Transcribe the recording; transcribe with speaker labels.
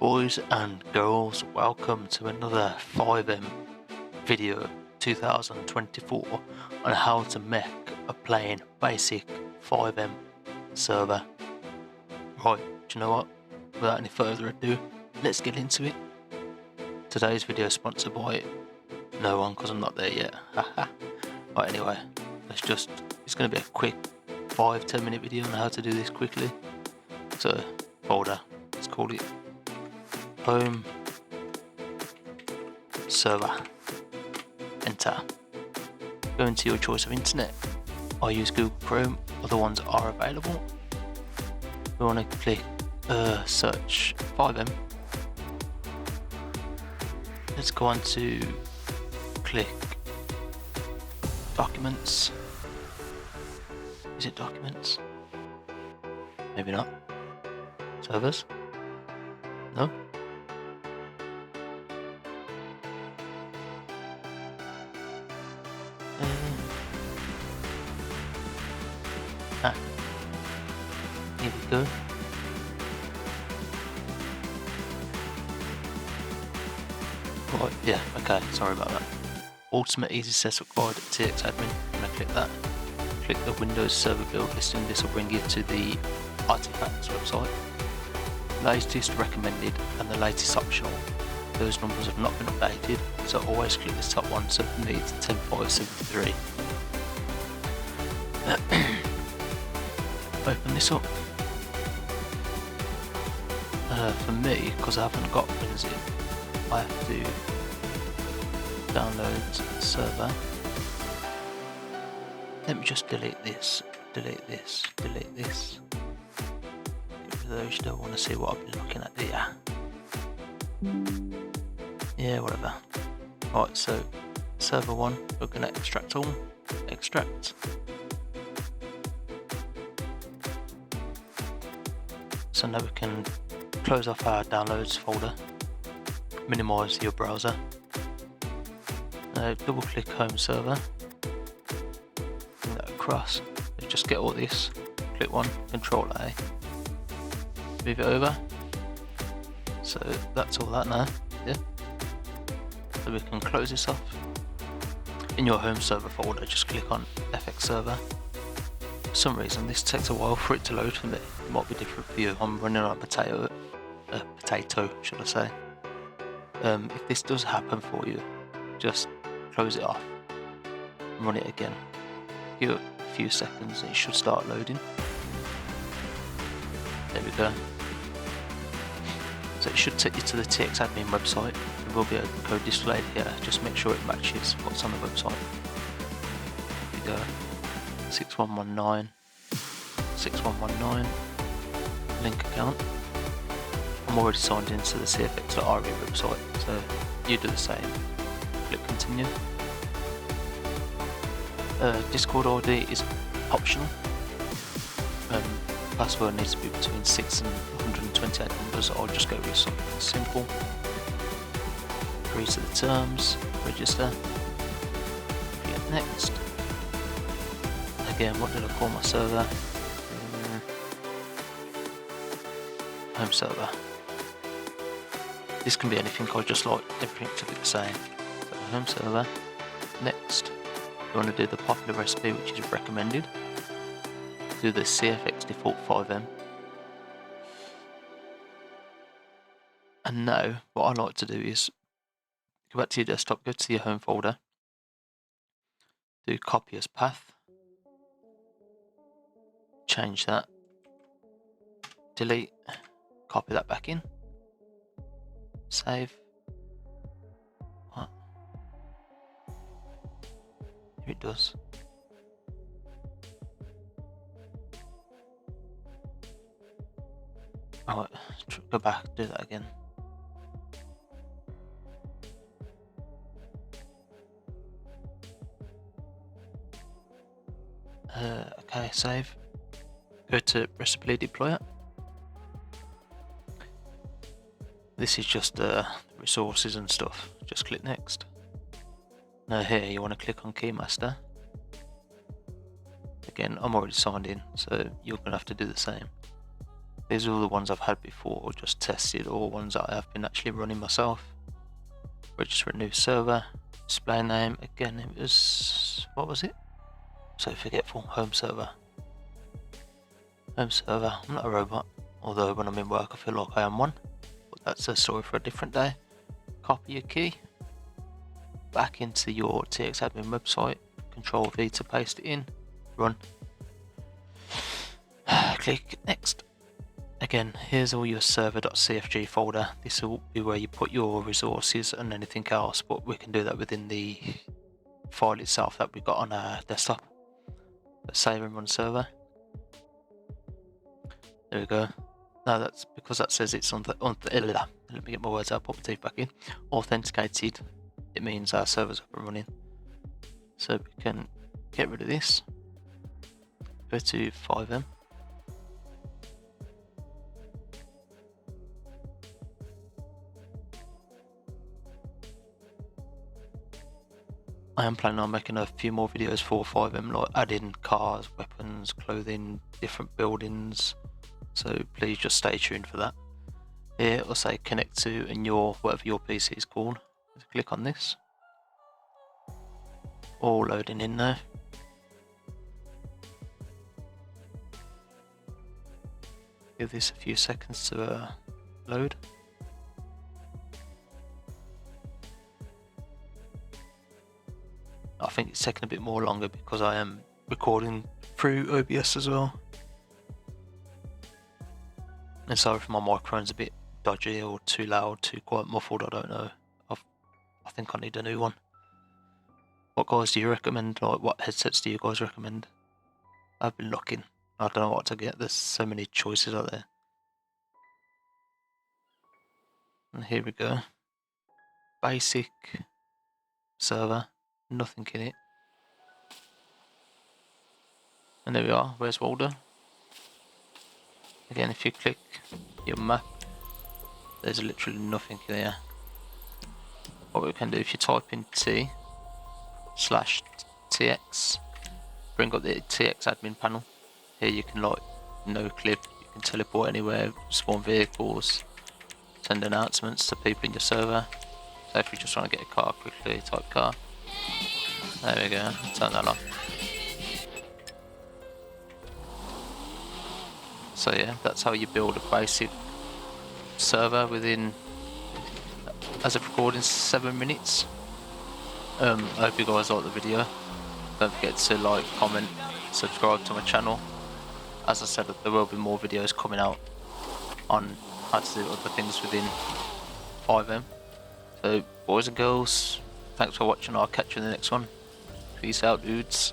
Speaker 1: Boys and girls, welcome to another FiveM video 2024 on how to make a plain basic FiveM server. Right, do you know what? Without any further ado, let's get into it. Today's video is sponsored by no one because I'm not there yet. Right, anyway, it's going to be a quick 5-10 minute video on how to do this quickly. So, folder, let's call it home server. Enter. Go into your choice of internet. I use Google Chrome, other ones are available. We want to click search FiveM. Let's go on to click documents. Is it documents? Maybe not. Servers? No? Here we go. Right, yeah, okay, sorry about that. Ultimate Easy Setup Guide TX Admin. I'm going to click that. Click the Windows Server Build listing. This will bring you to the Artifacts website. Latest recommended and the latest optional. Those numbers have not been updated, so always click this top one. So for me it's 10573. Open this up. For me, because I haven't got WinZip, I have to download server. Let me just delete this, delete this, delete this. Get rid of those, you don't want to see what I've been looking at, do ya? Yeah, whatever. Right, so server 1, we're going to extract all. Extract. So now we can close off our downloads folder, minimize your browser. Double click home server, bring that across. Just get all this, click one, Control A, move it over. So that's all that now, yeah. So we can close this off. In your home server folder, just click on FX server. For some reason this takes a while for it to load for me. It might be different for you. I'm running on a potato should I say. If this does happen for you, just close it off and run it again. Give it a few seconds and it should start loading. There we go. So it should take you to the TX admin website. There will be a code displayed here. Just make sure it matches what's on the website. There we go. 6119 6119 link account. I'm already signed into the cfx.re website, so you do the same. Click continue. Discord ID is optional. Password needs to be between 6 and 128 numbers. I'll just go with something simple. Agree to the terms, register, click next. Again, what did I call my server? Home server. This can be anything, I just like everything to be the same. So home server, next. You want to do the popular recipe, which is recommended. Do the CFX default FiveM. And now, what I like to do is go back to your desktop, go to your home folder, do copy as path, change that, delete, copy that back in, save. What? Here it does. Oh, go back, do that again. Okay, save. Go to recipe deployer. This is just resources and stuff. Just click next. Now here you want to click on Keymaster. Again, I'm already signed in, so you're going to have to do the same. These are all the ones I've had before, or just tested, or ones that I have been actually running myself. Register a new server, display name, again it was, what was it? So forgetful, home server. Home server, I'm not a robot, although when I'm in work I feel like I am one, but that's a story for a different day. Copy your key, back into your TXAdmin website, Control V to paste it in, run. Click next. Again, here's all your server.cfg folder. This will be where you put your resources and anything else, but we can do that within the file itself that we've got on our desktop. Let's save and run server. There we go. Now that's because that says it's let me get my words out, put my teeth back in. Authenticated, it means our server's up and running. So we can get rid of this. Go to FiveM. I am planning on making a few more videos for FiveM, like adding cars, weapons, clothing, different buildings, so please just stay tuned for that. Here it'll say connect to and your whatever your PC is called. Click on this. All loading in there. Give this a few seconds to load. I think it's taking a bit more longer because I am recording through OBS as well. And sorry if my microphone's a bit dodgy or too loud, too quiet, muffled, I don't know. I think I need a new one. What guys do you recommend? Like, what headsets do you guys recommend? I've been looking. I don't know what to get. There's so many choices out there. And here we go. Basic server. Nothing in it. And there we are. Where's Waldo? Again, if you click your map, there's literally nothing there. What we can do, if you type in T/TX, bring up the TX admin panel. Here you can like no clip, you can teleport anywhere, spawn vehicles, send announcements to people in your server. So if you just want to get a car quickly, type car. There we go, turn that off. So yeah, that's how you build a basic server within, as of recording, 7 minutes. I hope you guys like the video. Don't forget to like, comment, subscribe to my channel. As I said, there will be more videos coming out on how to do other things within FiveM. So boys and girls, thanks for watching. I'll catch you in the next one. Peace out, dudes.